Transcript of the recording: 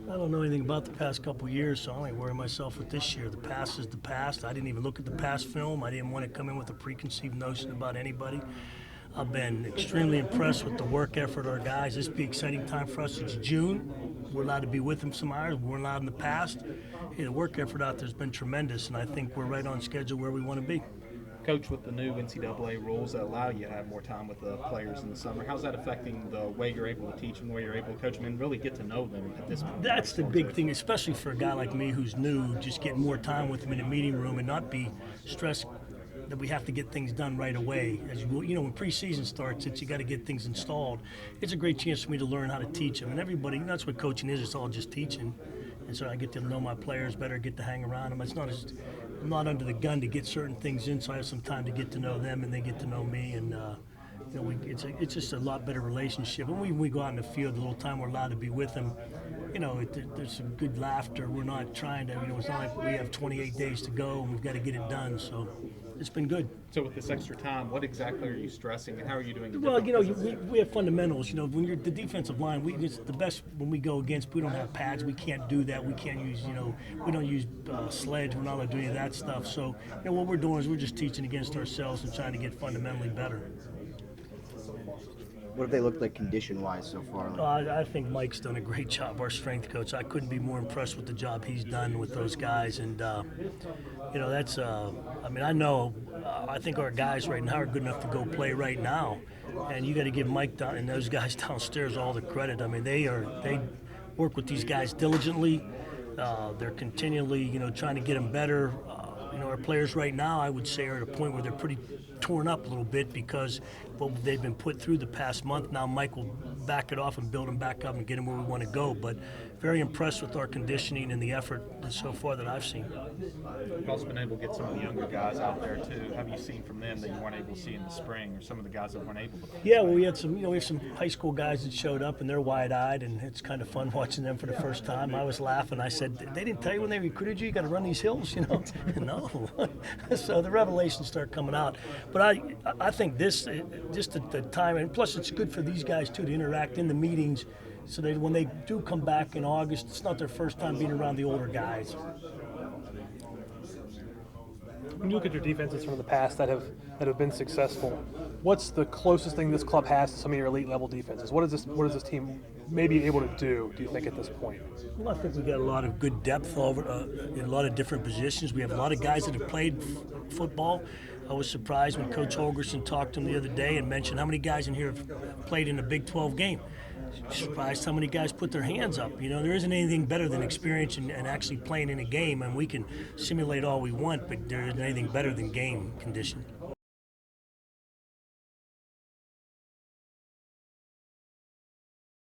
I don't know anything about the past couple of years, so I don't worry myself with this year. The past is the past. I didn't even look at the past film. I didn't want to come in with a preconceived notion about anybody. I've been extremely impressed with the work effort of our guys. This will be an exciting time for us. It's June. We're allowed to be with them some hours. We weren't allowed in the past. Hey, the work effort out there has been tremendous, and I think we're right on schedule where we want to be. Coach, with the new NCAA rules that allow you to have more time with the players in the summer, how's that affecting the way you're able to teach them, the way you're able to coach them, and really get to know them at this point? That's the big thing, especially for a guy like me who's new, just getting more time with them in the meeting room and not be stressed that we have to get things done right away. As you know, when preseason starts, you got to get things installed. It's a great chance for me to learn how to teach them. And everybody, that's what coaching is. It's all just teaching. And so I get to know my players better, get to hang around them. I'm not under the gun to get certain things in, so I have some time to get to know them and they get to know me. And you know, it's just a lot better relationship. And we go out in the field, the little time we're allowed to be with them, you know, there's some good laughter. We're not trying to, you know, it's not like we have 28 days to go and we've got to get it done. So it's been good. So with this extra time, what exactly are you stressing and how are you doing? Well, you know, we have fundamentals. You know, when you're the defensive line, it's the best when we go against. We don't have pads. We can't do that. We can't use, you know, we don't use sledge. We're not allowed to do any of that stuff. So, you know, what we're doing is we're just teaching against ourselves and trying to get fundamentally better. What have they looked like condition-wise so far? I think Mike's done a great job, our strength coach. I couldn't be more impressed with the job he's done with those guys. And, you know, that's, I mean, I think our guys right now are good enough to go play right now. And you got to give Mike and those guys downstairs all the credit. I mean, they work with these guys diligently. They're continually, you know, trying to get them better. You know, our players right now, I would say, are at a point where they're pretty torn up a little bit because what they've been put through the past month. Now Mike will back it off and build them back up and get them where we want to go. But very impressed with our conditioning and the effort so far that I've seen. You've also been able to get some of the younger guys out there too. Have you seen from them that you weren't able to see in the spring, or some of the guys that weren't able to? Yeah, well, we have some high school guys that showed up and they're wide-eyed, and it's kind of fun watching them for the first time. I was laughing. I said, they didn't tell you when they recruited you got to run these hills, you know? No. So the revelations start coming out. But I think this, just the time, and plus it's good for these guys too to interact in the meetings, so that when they do come back in August, it's not their first time being around the older guys. When you look at your defenses from the past that have been successful, what's the closest thing this club has to some of your elite level defenses? What is this team maybe able to do you think, at this point? Well, I think we got a lot of good depth over in a lot of different positions. We have a lot of guys that have played football. I was surprised when Coach Holgerson talked to him the other day and mentioned how many guys in here have played in a Big 12 game. Surprised how many guys put their hands up. You know, there isn't anything better than experience and actually playing in a game, and we can simulate all we want, but there isn't anything better than game condition.